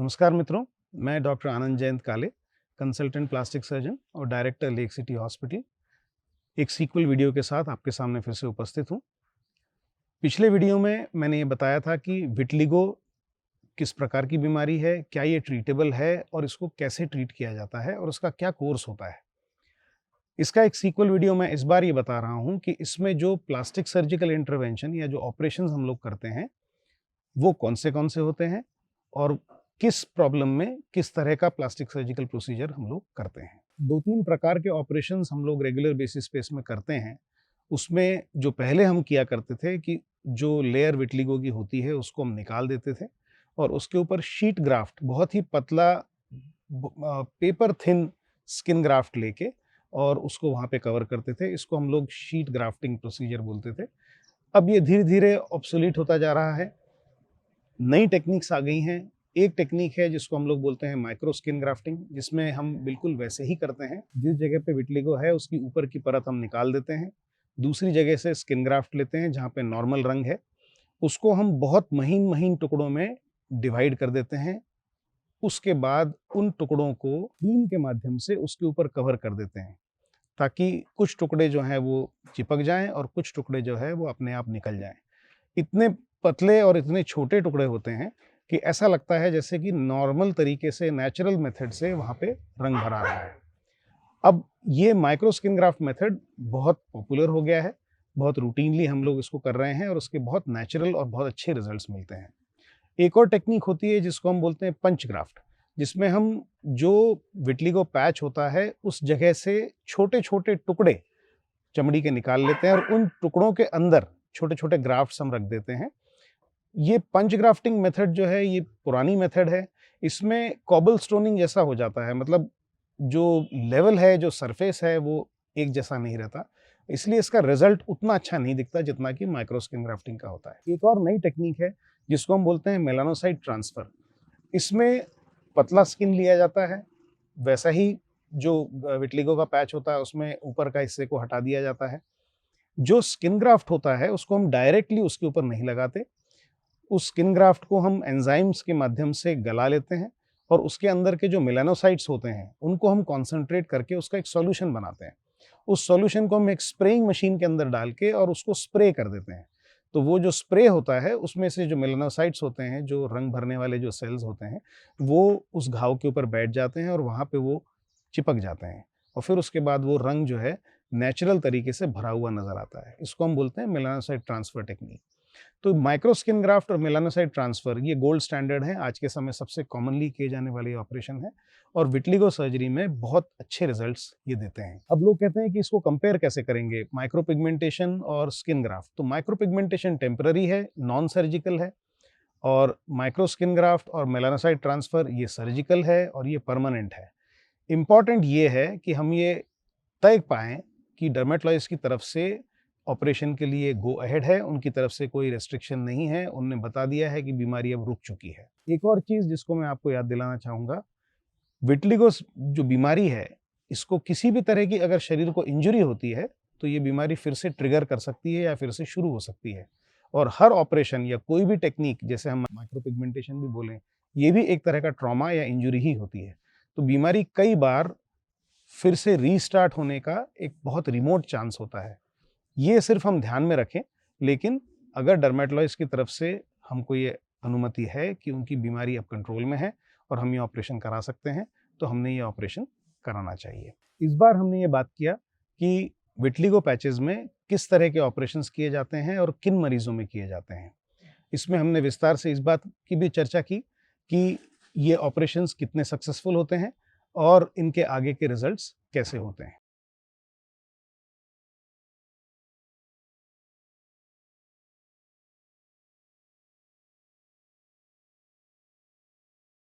नमस्कार मित्रों, मैं डॉक्टर आनंद जयंत काले, कंसल्टेंट प्लास्टिक सर्जन और डायरेक्टर लेक सिटी हॉस्पिटल, एक सीक्वल वीडियो के साथ आपके सामने फिर से उपस्थित हूँ। पिछले वीडियो में मैंने ये बताया था कि विटिलिगो किस प्रकार की बीमारी है, क्या ये ट्रीटेबल है और इसको कैसे ट्रीट किया जाता है और उसका क्या कोर्स होता है। इसका एक सीक्वल वीडियो मैं इस बार ये बता रहा हूँ कि इसमें जो प्लास्टिक सर्जिकल इंटरवेंशन या जो ऑपरेशंस हम लोग करते हैं, वो कौन से होते हैं और किस प्रॉब्लम में किस तरह का प्लास्टिक सर्जिकल प्रोसीजर हम लोग करते हैं। 2-3 प्रकार के ऑपरेशंस हम लोग रेगुलर बेसिस पे इसमें करते हैं। उसमें जो पहले हम किया करते थे कि जो लेयर विटिलिगो की होती है उसको हम निकाल देते थे और उसके ऊपर शीट ग्राफ्ट, बहुत ही पतला पेपर थिन स्किन ग्राफ्ट लेके और उसको वहाँ पे कवर करते थे। इसको हम लोग शीट ग्राफ्टिंग प्रोसीजर बोलते थे। अब ये धीरे-धीरे ऑब्सोलीट होता जा रहा है। नई टेक्निक्स आ गई हैं। एक टेक्निक है जिसको हम लोग बोलते हैं माइक्रो स्किन ग्राफ्टिंग, जिसमें हम बिल्कुल वैसे ही करते हैं। जिस जगह पे विटिलिगो है उसकी ऊपर की परत हम निकाल देते हैं, दूसरी जगह से स्किन ग्राफ्ट लेते हैं जहाँ पे नॉर्मल रंग है, उसको हम बहुत महीन-महीन टुकड़ों में डिवाइड कर देते हैं। उसके बाद उन टुकड़ों को क्रीम के माध्यम से उसके ऊपर कवर कर देते हैं, ताकि कुछ टुकड़े जो हैं वो चिपक जाएँ और कुछ टुकड़े जो है वो अपने आप निकल जाएँ। इतने पतले और इतने छोटे टुकड़े होते हैं कि ऐसा लगता है जैसे कि नॉर्मल तरीके से नेचुरल मेथड से वहाँ पे रंग भरा रहा है। अब ये माइक्रो स्किन ग्राफ्ट मेथड बहुत पॉपुलर हो गया है, बहुत रूटीनली हम लोग इसको कर रहे हैं और उसके बहुत नेचुरल और बहुत अच्छे रिजल्ट्स मिलते हैं। एक और टेक्निक होती है जिसको हम बोलते हैं पंच ग्राफ्ट, जिसमें हम जो विटिलिगो पैच होता है उस जगह से छोटे-छोटे टुकड़े चमड़ी के निकाल लेते हैं और उन टुकड़ों के अंदर छोटे-छोटे ग्राफ्ट्स हम रख देते हैं। ये पंच ग्राफ्टिंग मेथड जो है ये पुरानी मेथड है। इसमें कॉबल स्टोनिंग जैसा हो जाता है, मतलब जो लेवल है, जो सरफेस है वो एक जैसा नहीं रहता। इसलिए इसका रिजल्ट उतना अच्छा नहीं दिखता जितना कि माइक्रो स्किन ग्राफ्टिंग का होता है। एक और नई टेक्निक है जिसको हम बोलते हैं मेलानोसाइट ट्रांसफर। इसमें पतला स्किन लिया जाता है, वैसा ही जो विटिलिगो का पैच होता है उसमें ऊपर का हिस्से को हटा दिया जाता है। जो स्किन ग्राफ्ट होता है उसको हम डायरेक्टली उसके ऊपर नहीं लगाते। उस स्किन ग्राफ्ट को हम एंजाइम्स के माध्यम से गला लेते हैं और उसके अंदर के जो मेलानोसाइट्स होते हैं उनको हम कॉन्सेंट्रेट करके उसका एक सॉल्यूशन बनाते हैं। उस सॉल्यूशन को हम एक स्प्रेइंग मशीन के अंदर डाल के और उसको स्प्रे कर देते हैं। तो वो जो स्प्रे होता है उसमें से जो मेलानोसाइट्स होते हैं, जो रंग भरने वाले जो सेल्स होते हैं, वो उस घाव के ऊपर बैठ जाते हैं और वहाँ पे वो चिपक जाते हैं और फिर उसके बाद वो रंग जो है नेचुरल तरीके से भरा हुआ नजर आता है। इसको हम बोलते हैं मेलानोसाइट ट्रांसफर टेक्निक। तो माइक्रो स्किन ग्राफ्ट और मेलानोसाइट ट्रांसफर ये गोल्ड स्टैंडर्ड है, आज के समय सबसे कॉमनली किए जाने वाले ऑपरेशन है और विटिलिगो सर्जरी में बहुत अच्छे रिजल्ट्स ये देते हैं। अब लोग कहते हैं कि इसको कंपेयर कैसे करेंगे, माइक्रो पिगमेंटेशन और स्किन ग्राफ्ट। तो माइक्रो पिगमेंटेशन टेम्पररी है, नॉन सर्जिकल है और माइक्रो स्किन ग्राफ्ट और मेलानोसाइट ट्रांसफर ये सर्जिकल है और ये परमानेंट है। इंपॉर्टेंट ये है कि हम ये तय पाएँ कि डर्मेटोलॉजिस्ट की तरफ से ऑपरेशन के लिए गो अहेड है, उनकी तरफ से कोई रेस्ट्रिक्शन नहीं है, उन्होंने बता दिया है कि बीमारी अब रुक चुकी है। एक और चीज़ जिसको मैं आपको याद दिलाना चाहूँगा, विटिलिगो जो बीमारी है, इसको किसी भी तरह की अगर शरीर को इंजरी होती है, तो ये बीमारी फिर से ट्रिगर कर सकती है या फिर से शुरू हो सकती है। और हर ऑपरेशन या कोई भी टेक्निक, जैसे हम माइक्रो पिगमेंटेशन भी बोलें, ये भी एक तरह का ट्रॉमा या इंजरी ही होती है। तो बीमारी कई बार फिर से रीस्टार्ट होने का एक बहुत रिमोट चांस होता है। ये सिर्फ हम ध्यान में रखें, लेकिन अगर डर्मेटोलॉजिस्ट की तरफ से हमको ये अनुमति है कि उनकी बीमारी अब कंट्रोल में है और हम ये ऑपरेशन करा सकते हैं, तो हमने ये ऑपरेशन कराना चाहिए। इस बार हमने ये बात किया कि विटिलिगो पैचेस में किस तरह के ऑपरेशंस किए जाते हैं और किन मरीजों में किए जाते हैं। इसमें हमने विस्तार से इस बात की भी चर्चा की कि ये ऑपरेशंस कितने सक्सेसफुल होते हैं और इनके आगे के रिजल्ट्स कैसे होते हैं।